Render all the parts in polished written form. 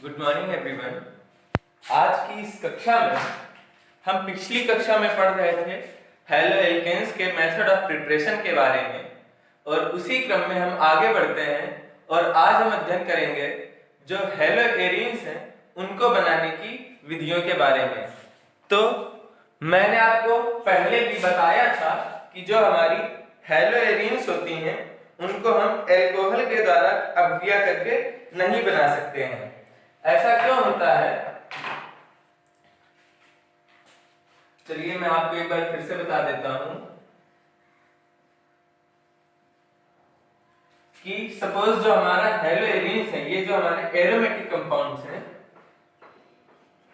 Good morning everyone. आज की इस कक्षा में हम पिछली कक्षा में पढ़ रहे थे हेलो एल्केन्स के मेथड ऑफ प्रिपरेशन के बारे में, और उसी क्रम में हम आगे बढ़ते हैं और आज हम अध्ययन करेंगे जो हेलो एरीन्स हैं उनको बनाने की विधियों के बारे में। तो मैंने आपको पहले भी बताया था कि जो हमारी हेलो एरीन्स होती हैं उनको हम एल्कोहल के द्वारा अभिक्रिया करके नहीं बना सकते हैं। ऐसा क्यों होता है? चलिए मैं आपको एक बार फिर से बता देता हूं कि सपोज जो हमारा हेलो एरीन्स है, ये जो हमारे एरोमेटिक कंपाउंड्स हैं,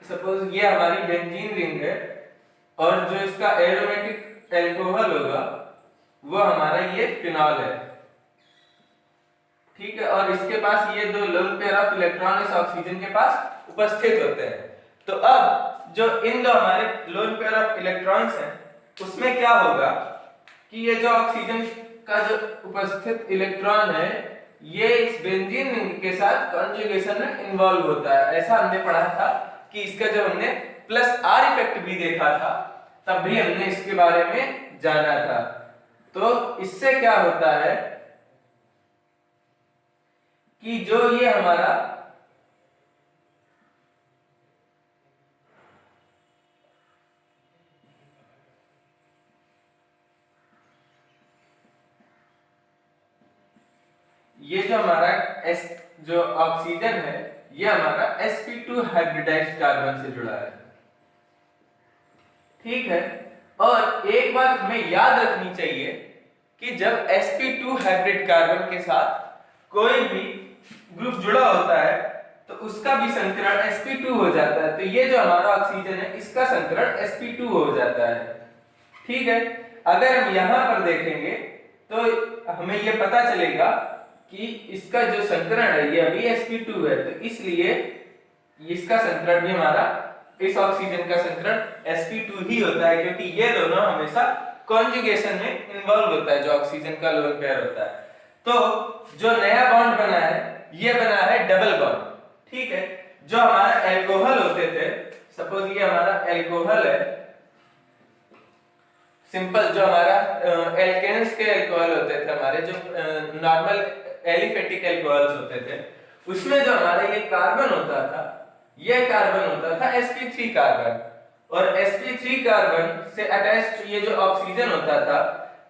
सपोज ये हमारी बेंजीन रिंग है और जो इसका एरोमेटिक एल्कोहल होगा वो हमारा ये फिनॉल है, ठीक है। और इसके पास ये दो लोन पेयर ऑफ इलेक्ट्रॉन इस ऑक्सीजन के पास उपस्थित होते हैं। तो अब जो इन दो हमारे लोन पेयर ऑफ इलेक्ट्रॉन्स हैं उसमें क्या होगा कि ये जो ऑक्सीजन का जो उपस्थित इलेक्ट्रॉन है ये इस बेंजीन रिंग के साथ कॉन्जुगेशन में इन्वॉल्व होता है। ऐसा हमने पढ़ा था कि इसका जब हमने प्लस आर इफेक्ट भी देखा था तब भी हमने इसके बारे में जाना था। तो इससे क्या होता है कि जो ये हमारा जो ऑक्सीजन है ये हमारा sp2 हाइब्रिडाइज्ड कार्बन से जुड़ा है, ठीक है। और एक बात हमें याद रखनी चाहिए कि जब sp2 हाइब्रिड कार्बन के साथ कोई भी ग्रुप जुड़ा होता है तो उसका भी संकरण sp2 हो जाता है। तो ये जो हमारा ऑक्सीजन है इसका संकरण sp2 हो जाता है, ठीक है। अगर हम यहां पर देखेंगे तो हमें ये पता चलेगा कि इसका जो संकरण है ये अभी sp2 है, तो इसलिए इसका संकरण भी हमारा इस ऑक्सीजन का संकरण sp2 ही होता है, क्योंकि ये दोनों हमेशा कॉन्जुगेशन में इन्वॉल्व होता है जो ऑक्सीजन का लोन पेयर होता है। तो जो नया बॉन्ड बना है ये बना है डबल बॉन्ड, ठीक है। जो हमारा एल्कोहल होते थे, सपोज ये हमारा एल्कोहल है, सिंपल जो हमारा एल्केन्स के एल्कोहल होते थे, हमारे जो नॉर्मल एलिफेटिक एल्कोहल्स होते थे, उसमें जो हमारा ये कार्बन होता था ये कार्बन होता था sp3 कार्बन, और sp3 कार्बन से अटैच्ड ये जो ऑक्सीजन होता था,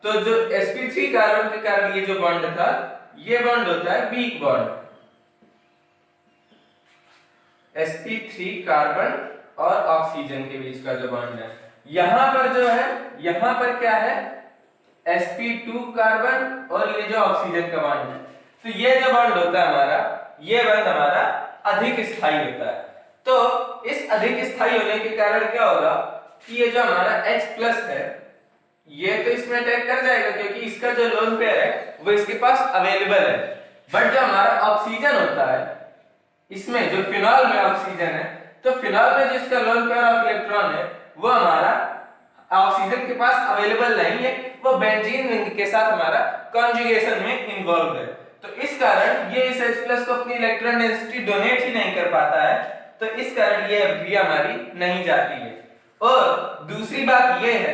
तो जो sp3 कार्बन के कारण ये जो बॉन्ड था ये बॉन्ड होता है वीक बॉन्ड। sp3 कार्बन और ऑक्सीजन के बीच का जो बॉन्ड है, यहां पर जो है यहां पर क्या है sp2 कार्बन और ये जो ऑक्सीजन का बॉन्ड है, तो ये जो बॉन्ड होता है हमारा ये बॉन्ड हमारा अधिक स्थायी होता है। तो इस अधिक स्थायी होने के कारण क्या होगा कि ये जो हमारा H+ है ये तो इसमें अटैक कर जाएगा क्योंकि इसका जो लोन पेयर है वो इसके पास अवेलेबल है। बट जो हमारा ऑक्सीजन होता है इसमें जो फिनॉल में ऑक्सीजन है, तो फिनॉल में जिसका लोन पेयर ऑफ इलेक्ट्रॉन है वो हमारा ऑक्सीजन के पास अवेलेबल नहीं है, वो बेंजीन रिंग के साथ हमारा कॉन्जुगेशन में इन्वॉल्व है। तो इस कारण ये इस H+ को अपनी इलेक्ट्रॉन डेंसिटी डोनेट ही नहीं कर पाता है, तो इस कारण ये अभिक्रिया हमारी नहीं जाती है। और दूसरी बात ये है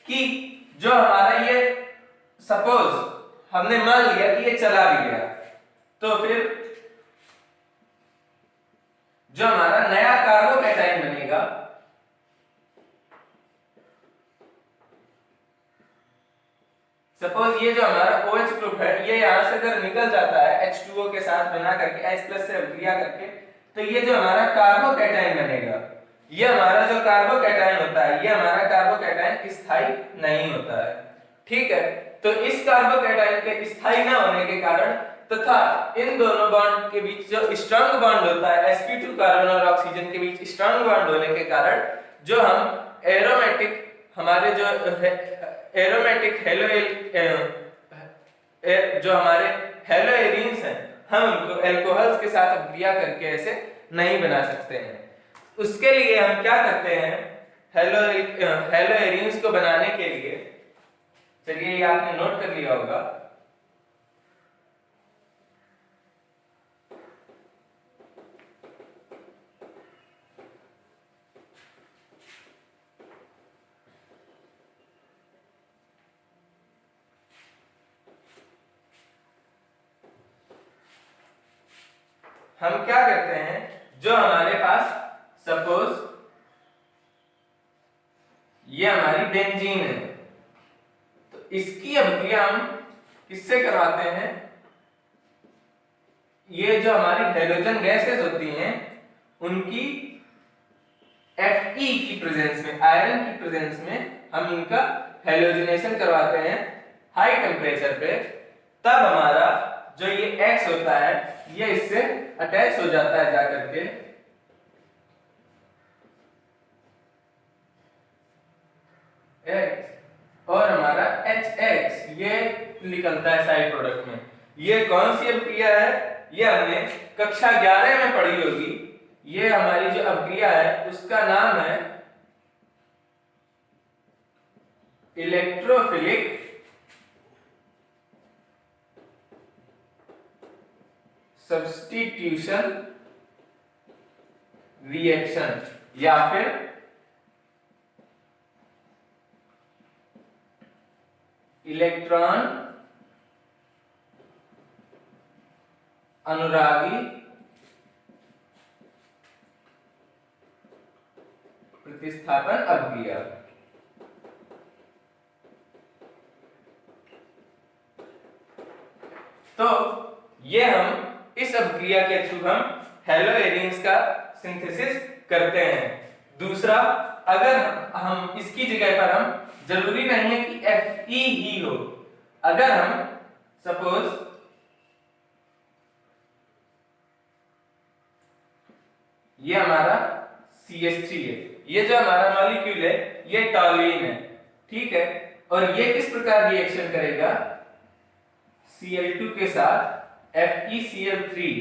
कि जो हमारा ये सपोज हमने मान लिया कि ये चला भी गया, तो फिर जो हमारा नया कार्बोकैटायन बनेगा सपोज ये जो हमारा OH ग्रुप है ये यहां से अगर निकल जाता है H2O के साथ बना करके H+ से अभिक्रिया करके, तो ये जो हमारा कार्बोकैटायन बनेगा, ये हमारा जो कार्बोकैटायन होता है ये हमारा कार्बोकैटायन स्थायी नहीं होता है, ठीक है। तो इस कार्बोकैटायन के स्थायी न होने के कारण तथा इन दोनों बॉन्ड के बीच जो स्ट्रांग बॉन्ड होता है sp2 कार्बन और ऑक्सीजन के बीच स्ट्रांग बॉन्ड होने के कारण जो हम एरोमेटिक हमारे जो एरोमेटिक जो हमारे हेलो एरीन्स हैं हम उनको एल्कोहल्स के साथ अभिक्रिया करके ऐसे नहीं बना सकते हैं। उसके लिए हम क्या करते हैं, हेलो एरीन्स को बनाने के लिए, चलिए ये आपने नोट कर लिया होगा, हम क्या करते हैं, जो हमारे पास सपोज ये हमारी बेंजीन है, तो इसकी अभिक्रिया हम किससे करवाते हैं, ये जो हमारी हाइड्रोजन गैसेस होती हैं उनकी Fe की प्रेजेंस में, आयरन की प्रेजेंस में हम इनका हैलोजिनेशन करवाते हैं हाई टेम्परेचर पे। तब हमारा जो ये X होता है ये इससे अटैच हो जाता है जाकर के X, और हमारा HX ये निकलता है साइड प्रोडक्ट में। ये कौन सी अभिक्रिया है, ये हमने कक्षा 11 में पढ़ी होगी। ये हमारी जो अभिक्रिया है उसका नाम है इलेक्ट्रोफिलिक सब्स्टिट्यूशन रिएक्शन, या फिर इलेक्ट्रॉन अनुरागी प्रतिस्थापन अभिक्रिया। तो ये हम इस अभिक्रिया के थ्रू हम हेलोएरिन्स का सिंथेसिस करते हैं। दूसरा, अगर हम इसकी जगह पर हम, जरूरी नहीं है कि Fe ही हो, अगर हम सपोज ये हमारा CH3 है, ये जो हमारा मॉलिक्यूल है ये टॉल्यूइन है, ठीक है, और ये किस प्रकार रिएक्शन करेगा, Cl2 के साथ FeCl3,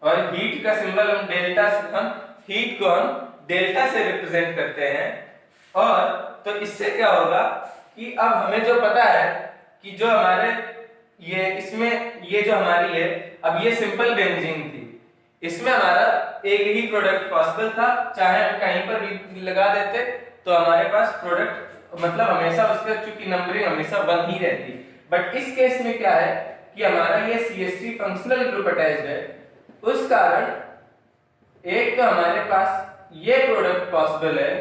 और हीट का सिंबल हम डेल्टा से, हम हीट को हम डेल्टा से रिप्रेजेंट करते हैं। और तो इससे क्या होगा कि अब हमें जो पता है कि जो हमारे ये इसमें ये जो हमारी है, अब ये सिंपल बेंजीन थी, इसमें हमारा एक ही प्रोडक्ट पॉसिबल था, चाहे हम कहीं पर भी लगा देते तो हमारे पास प्रोडक्ट मतलब हमेशा उसका चूंकि नंबरिंग हमेशा 1 ही रहती। बट इस केस में क्या है कि हमारा ये CH3 फंक्शनल ग्रुप अटैच्ड है, उस कारण एक तो हमारे पास ये प्रोडक्ट पॉसिबल है,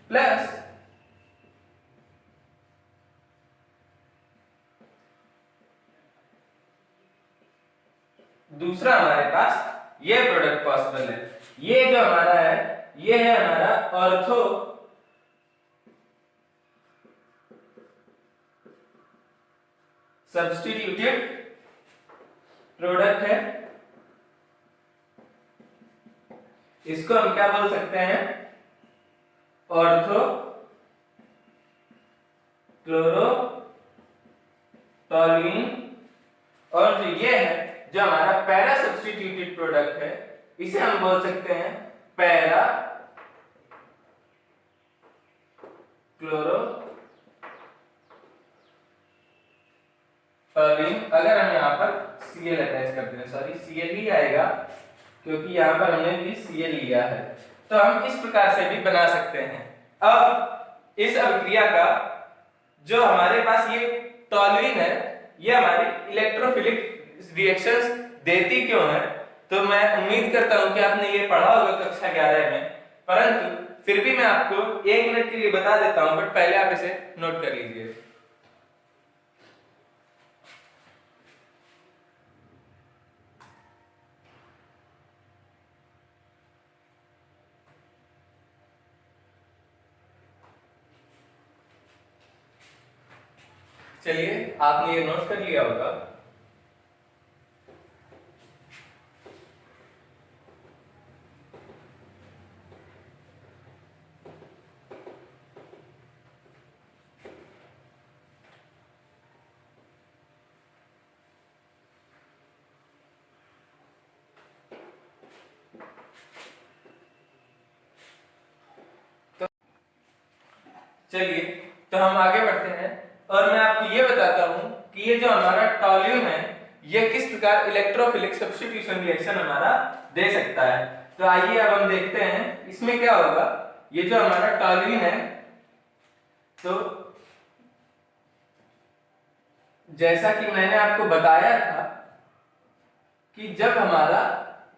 प्लस दूसरा हमारे पास ये प्रोडक्ट पॉसिबल है। ये जो हमारा है ये है हमारा ऑर्थो सब्स्टिट्यूटेड प्रोडक्ट है, इसको हम क्या बोल सकते हैं, ऑर्थो क्लोरो टॉल्यूइन। और जो ये है जो हमारा पैरा सब्स्टिट्यूटेड प्रोडक्ट है, इसे हम बोल सकते हैं पैरा क्लोरो टॉल्यूइन। अगर हम यहाँ पर Cl अटैच करते हैं, सॉरी Cl ही आएगा क्योंकि यहाँ पर हमने भी Cl लिया है, तो हम इस प्रकार से भी बना सकते हैं। अब इस अभिक्रिया का जो हमारे पास ये टॉल्यूइन है, ये हमारी इलेक्ट्रोफिलिक रिएक्शंस देती क्यों है, तो मैं उम्मीद करता हूं कि आपने ये पढ़ा होगा कक्षा 11 में, परंतु फिर भी मैं आपको 1 मिनट के लिए बता देता हूं, बट पहले आप इसे नोट कर लीजिए। चलिए, आपने ये नोट कर लिया होगा। चलिए, तो हम आगे बढ़ते हैं और मैं आपको ये बताता हूं कि ये जो हमारा टॉल्यूइन है ये किस प्रकार इलेक्ट्रोफिलिक सब्स्टिट्यूशन रिएक्शन हमारा दे सकता है। तो आइए अब हम देखते हैं इसमें क्या होगा। ये जो हमारा टॉल्यूइन है, तो जैसा कि मैंने आपको बताया था कि जब हमारा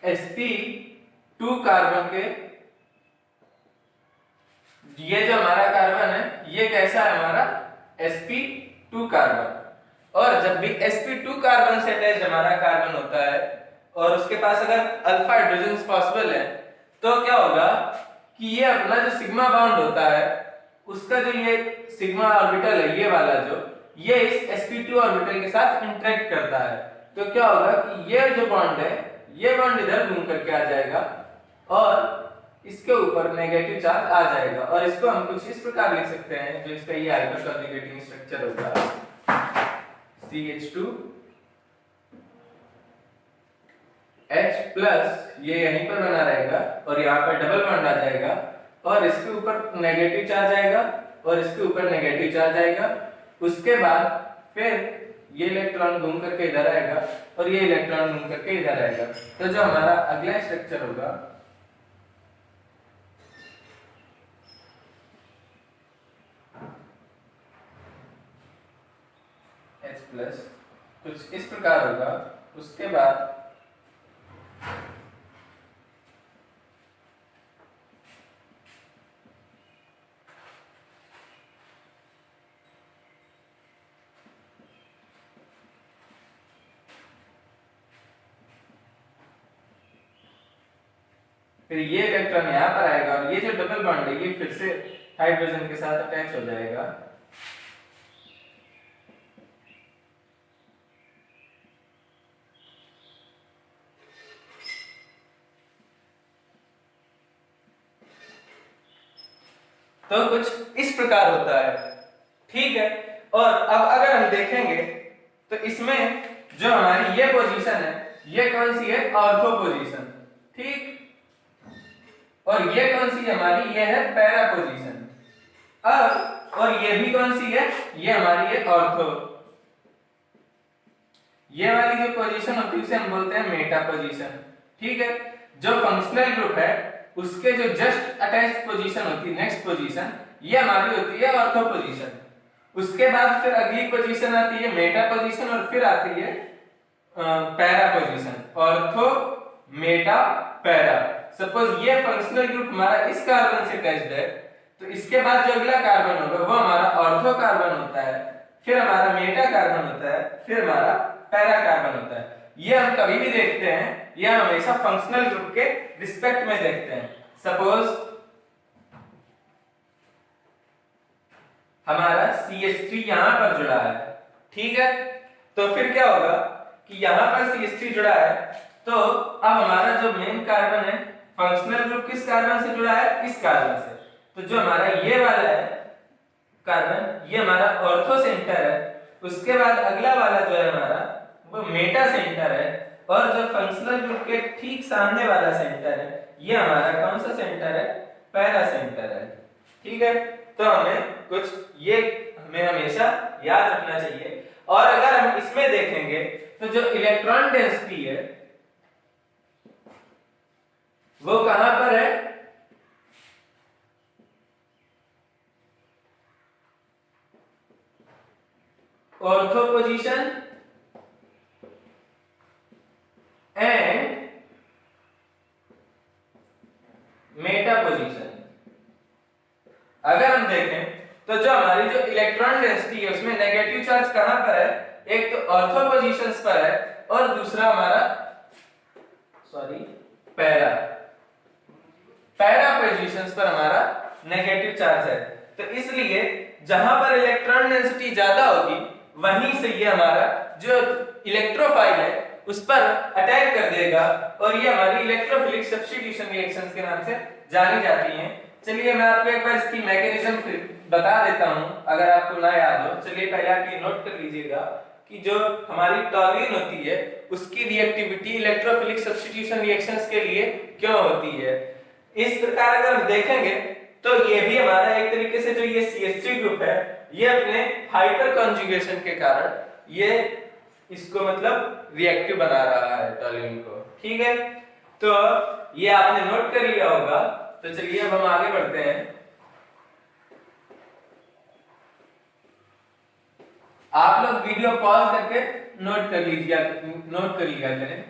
sp2 कार्बन के, ये जो हमारा कार्बन है ये कैसा है हमारा sp2 कार्बन, और जब भी sp2 कार्बन से अटैच हमारा कार्बन होता है और उसके पास अगर अल्फा हाइड्रोजन पॉसिबल है तो क्या होगा कि ये अपना जो सिग्मा बॉन्ड होता है उसका जो ये सिग्मा ऑर्बिटल है ये वाला जो ये इस sp2 ऑर्बिटल के साथ इंटरेक्ट करता है, तो क्या होगा कि ये जो बॉन्ड है ये बॉन्ड इधर घूम करके आ जाएगा और इसके ऊपर नेगेटिव चार्ज आ जाएगा, और इसको हम कुछ इस प्रकार लिख सकते हैं जो इसका ये हाइपर कॉन्जुगेटिंग स्ट्रक्चर होगा CH2 H प्लस, ये यहीं पर बना रहेगा और यहाँ पर डबल बॉन्ड आ जाएगा और इसके ऊपर नेगेटिव चार्ज आएगा और इसके ऊपर नेगेटिव चार्ज आएगा, उसके बाद फिर ये इलेक्ट्रॉन घूम करके इधर आएगा और ये इलेक्ट्रॉन घूम करके इधर आएगा। तो जो हमारा अगला स्ट्रक्चर होगा H प्लस कुछ इस प्रकार होगा, उसके बाद फिर ये इलेक्ट्रॉन यहाँ पर आएगा और ये जो डबल बॉन्ड है ये फिर से हाइड्रोजन के साथ अटैच हो जाएगा। तो कुछ इस प्रकार होता है, ठीक है। और अब अगर हम देखेंगे तो इसमें जो हमारी ये पोजीशन है ये कौन सी है, ऑर्थो पोजीशन, ठीक, और ये कौन सी हमारी ये है पैरा पोजीशन। अब और ये भी कौन सी है, ये हमारी है ऑर्थो। ये वाली जो पोजीशन होती है उसे हम बोलते हैं मेटा पोजीशन, ठीक है। जो फंक्शनल ग्रुप है उसके जो जस्ट अटैच्ड पोजीशन होती है नेक्स्ट पोजीशन ये हमारी होती है ऑर्थो पोजीशन। उसके बाद फिर अगली पोजीशन आती है मेटा पोजीशन और फिर आती है para position, ortho Meta para. Suppose ये फंक्शनल ग्रुप हमारा इस कार्बन से अटैच्ड है तो इसके बाद जो अगला कार्बन होगा वो हमारा ऑर्थो कार्बन होता है, फिर हमारा मेटा कार्बन होता है, फिर हमारा पैरा कार्बन होता है। ये हम कभी भी देखते हैं, ये हमेशा फंक्शनल ग्रुप के रिस्पेक्ट में देखते हैं। सपोज हमारा CH3 यहां पर जुड़ा है, ठीक है, तो फिर क्या होगा कि यहां पर CH3 जुड़ा है तो अब हमारा जो मेन कार्बन है फंक्शनल ग्रुप किस कार्बन से जुड़ा है, इस कार्बन से। तो जो हमारा ये वाला है कार्बन ये हमारा ऑर्थो सेंटर है, उसके बाद अगला वाला जो है हमारा वो मेटा सेंटर है, और जो फंक्शनल ग्रुप के ठीक सामने वाला सेंटर है ये हमारा कौन सा सेंटर है, पैरा सेंटर है, ठीक है। तो हमें कुछ ये हमें हमेशा याद रखना चाहिए। और अगर हम इसमें देखेंगे तो जो इलेक्ट्रॉन डेंसिटी है वो कहां पर है, ortho position and Meta position. अगर हम देखें तो जो हमारी जो इलेक्ट्रॉन डेंसिटी है उसमें नेगेटिव चार्ज कहां पर है, एक तो ऑर्थो पोजीशंस पर है और दूसरा हमारा पैरा पोजीशंस पर हमारा नेगेटिव चार्ज है। तो इसलिए जहां पर इलेक्ट्रॉन डेंसिटी ज्यादा होगी वहीं से ये हमारा जो इलेक्ट्रोफाइल है उस पर अटैक कर देगा और ये हमारी इलेक्ट्रोफिलिक सब्स्टिट्यूशन रिएक्शंस के नाम से जानी जाती हैं। चलिए मैं आपको एक बार इसकी मैकेनिज्म बता देता हूं अगर आपको ना याद हो। चलिए पहले आप ये नोट कर लीजिएगा कि जो हमारी टॉल्यूइन होती है उसकी रिएक्टिविटी इलेक्ट्रोफिलिक सब्स्टिट्यूशन रिएक्शंस के लिए क्यों होती है। इस प्रकार अगर हम देखेंगे तो ये भी हमारा एक तरीके से जो ये CH3 ग्रुप है ये अपने हाइपर कॉन्जुगेशन के कारण ये इसको मतलब रिएक्टिव बना रहा है टॉल्यूइन को, ठीक है। तो ये आपने नोट कर लिया होगा। तो चलिए अब हम आगे बढ़ते हैं। आप लोग वीडियो पॉज करके नोट कर लिया करें।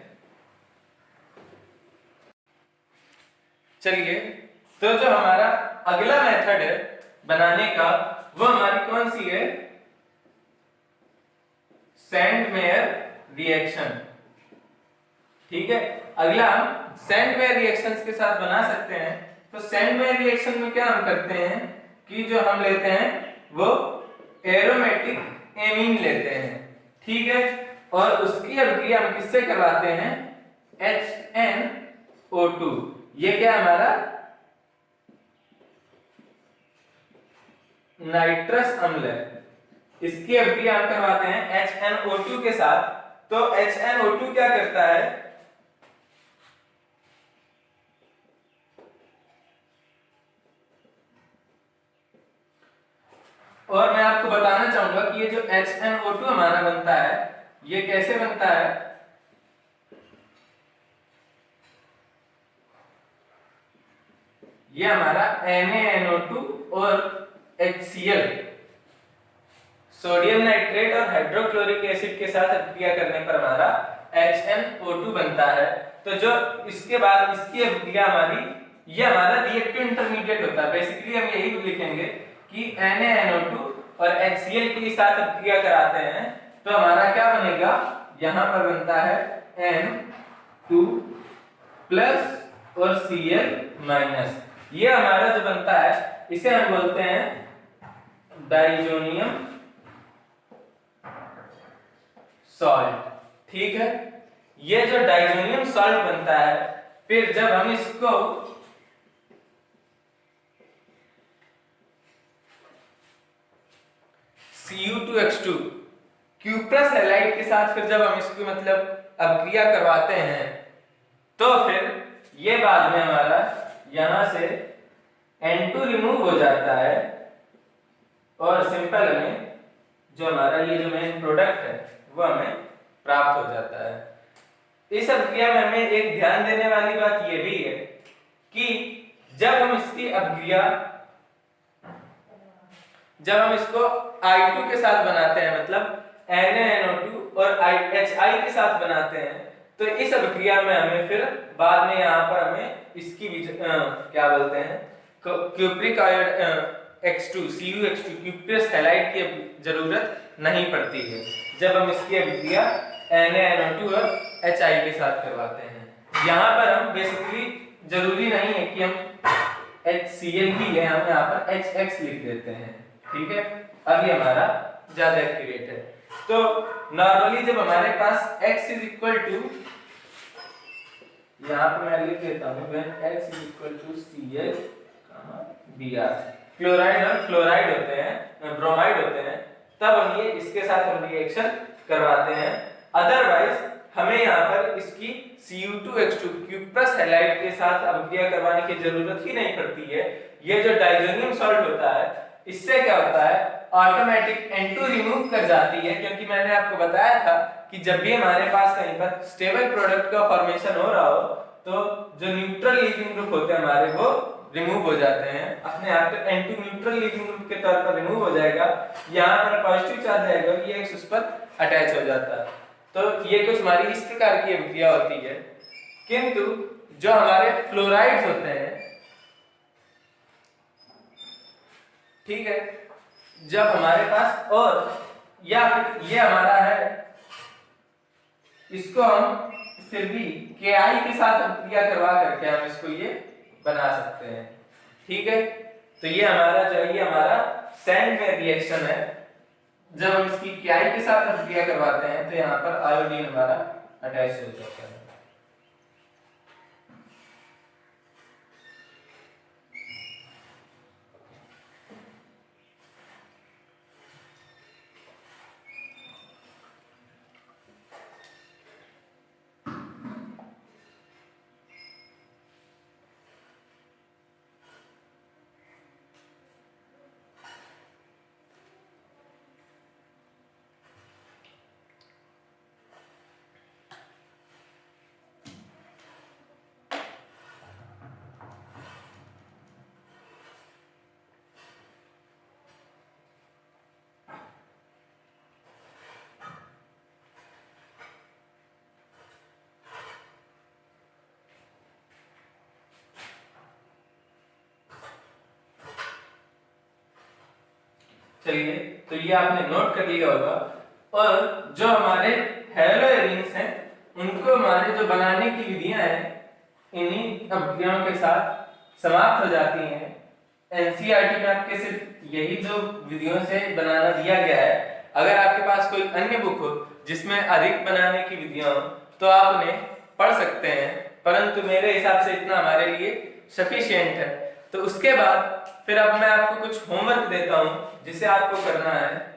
चलिए, तो जो हमारा अगला मेथड है बनाने का वो हमारी कौन सी है? Sandmeyer reaction. ठीक है, अगला हम सैंडमेयर रिएक्शंस के साथ बना सकते हैं। तो सैंडमेयर रिएक्शन में क्या हम करते हैं कि जो हम लेते हैं वो एरोमेटिक एमीन लेते हैं। ठीक है, और उसकी अभिक्रिया हम किससे करवाते हैं? HNO2। ये क्या हमारा नाइट्रस अम्ल है, इसकी अभिक्रिया हम करवाते हैं HNO2 के साथ। तो HNO2 क्या करता है? और मैं आपको बताना चाहूंगा कि ये जो HNO2 हमारा बनता है ये कैसे बनता है। ये हमारा NaNO2 और HCl सोडियम नाइट्रेट और हाइड्रोक्लोरिक एसिड के साथ अभिक्रिया करने पर हमारा HNO2 बनता है। तो जो इसके बाद इसकी अभिक्रिया हमारी, ये हमारा रिएक्टिव इंटरमीडिएट होता है। बेसिकली हम यही लिखेंगे कि NaNO2 और HCl के साथ अभिक्रिया कराते हैं तो हमारा क्या बनेगा? यहां पर बनता है N2 प्लस और Cl माइनस। ये हमारा जो बनता है इसे हम बोलते हैं डाइजोनियम सॉल्ट। ठीक है, ये जो डाइजोनियम सॉल्ट बनता है, फिर जब हम इसको Cu2H2 क्यूप्रस हैलाइड के साथ फिर जब हम इसको मतलब अभिक्रिया करवाते हैं तो फिर ये बाद में हमारा यहां से N2 रिमूव हो जाता है और सिंपल हमें जो हमारा ये जो मेन प्रोडक्ट है वो हमें प्राप्त हो जाता है। इस अभिक्रिया में हमें एक ध्यान देने वाली बात ये भी है कि जब हम इसकी अभिक्रिया जब हम इसको I2 के साथ बनाते हैं, मतलब NaNO2 और HI के साथ बनाते हैं, तो इस अभिक्रिया में हमें फिर बाद में यहाँ पर हमें इसकी क्या बोलते हैं cupric X2 CuH2 cuprous halide की जरूरत नहीं पड़ती है जब हम इसकी अभिक्रिया NaNO2 और HI के साथ करवाते हैं। यहाँ पर हम बेसिकली जरूरी नहीं है कि हम HCl ही लें, हम यहाँ पर HX लिख देते हैं। ठीक है, अब ये हमारा ज्यादा एक्यूरेट है। तो नॉर्मली जब हमारे पास x इज इक्वल टू, यहाँ पर मैं लिख देता हूँ when x is equal to Cl Br, chloride और फ्लोराइड होते हैं, ब्रोमाइड होते हैं, तब हम ये इसके साथ हम रिएक्शन करवाते हैं। अदरवाइज हमें यहाँ पर इसकी Cu2H2 क्यूप्रस हैलाइड के साथ अभिक्रिया करवाने की जरूरत ही नहीं पड़ती है। ये जो डाइजोनियम सॉल्ट होता है इससे क्या होता है ऑटोमेटिक N2 रिमूव कर जाती है, क्योंकि मैंने आपको बताया था कि जब भी हमारे पास कहीं पर स्टेबल प्रोडक्ट का फॉर्मेशन हो रहा हो तो जो न्यूट्रल लीविंग ग्रुप होते हैं हमारे वो रिमूव हो जाते हैं अपने आप। तो N2 न्यूट्रल लीविंग ग्रुप के तौर पर रिमूव हो जाएगा, यहाँ पर पॉजिटिव चार्ज आएगा, ये X उस पर अटैच हो जाता है। तो ये कुछ हमारी इस प्रकार की अभिक्रिया होती है। किंतु जो हमारे फ्लोराइड्स होते हैं, ठीक है, जब हमारे पास और या फिर ये हमारा है, इसको हम फिर भी Ki के साथ अभिक्रिया करवा करके हम इसको ये बना सकते हैं। ठीक है, तो ये हमारा जो है ये हमारा सैंडमेयर रिएक्शन है। जब हम इसकी Ki के साथ अभिक्रिया करवाते हैं तो यहाँ पर आयोडीन हमारा अटैच हो जाता है। चलिए, तो ये आपने नोट कर लिया होगा। और जो हमारे हैलोजेंस हैं उनको हमारे जो बनाने की विधियां हैं इन्हीं अभिक्रियाओं के साथ समाप्त हो जाती हैं। एनसीईआरटी में आपके सिर्फ यही जो विधियों से बनाना दिया गया है। अगर आपके पास कोई अन्य बुक हो जिसमें अधिक बनाने की विधियां हो तो आप उन्हें पढ़ सकते हैं, परंतु मेरे हिसाब से इतना हमारे लिए सफिशिएंट है। तो उसके बाद फिर अब मैं आपको कुछ होमवर्क देता हूं जिसे आपको करना है।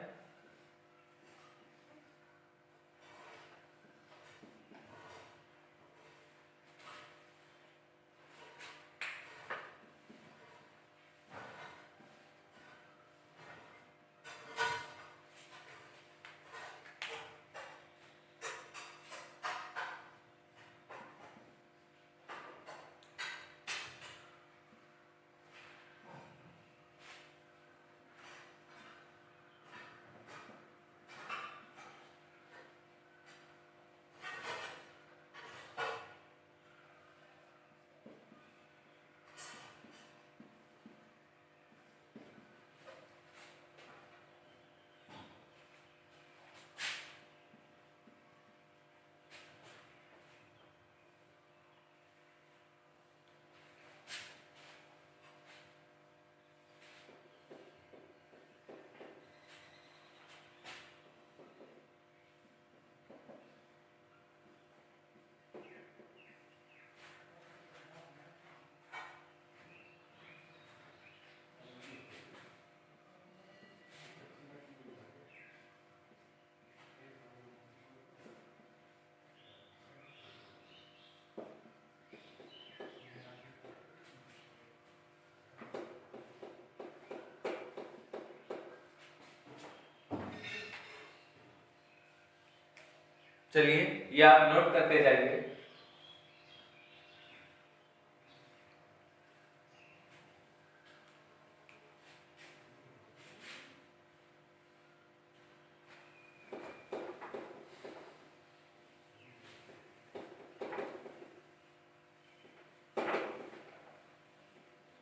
चलिए, ये आप नोट करते जाइए।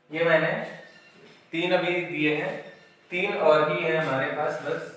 ये मैंने 3 अभी दिए हैं, 3 और ही है हमारे पास बस।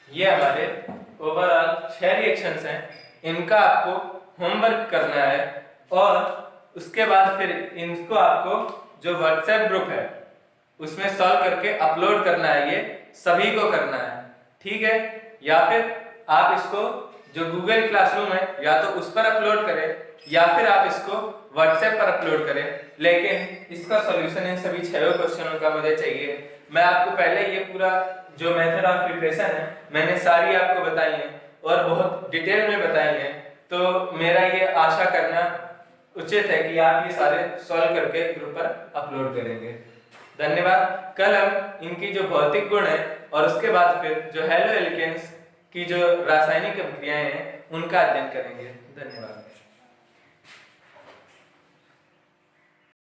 ये हमारे ओवरऑल 6 रिएक्शंस हैं, इनका आपको होमवर्क करना है और उसके बाद फिर इनको आपको जो व्हाट्सएप ग्रुप है उसमें सॉल्व करके अपलोड करना है। ये सभी को करना है, ठीक है? या फिर आप इसको जो गूगल क्लासरूम है या तो उस पर अपलोड करें या फिर आप इसको व्हाट्सएप पर अपलोड करें, लेकिन इसका सॉल्यूशन इन सभी 6 क्वेश्चनों का मुझे चाहिए। मैं आपको पहले ये पूरा जो मेथड ऑफ प्रिपरेशन है मैंने सारी आपको बताई है और बहुत डिटेल में बताई है, तो मेरा ये आशा करना उचित है कि आप ये सारे सॉल्व करके ग्रुप पर अपलोड करेंगे। धन्यवाद। कल हम इनकी जो भौतिक गुण है और उसके बाद फिर जो हैलो एल्केन्स की जो रासायनिक अभिक्रियाएं हैं उनका अध्ययन करेंगे। धन्यवाद।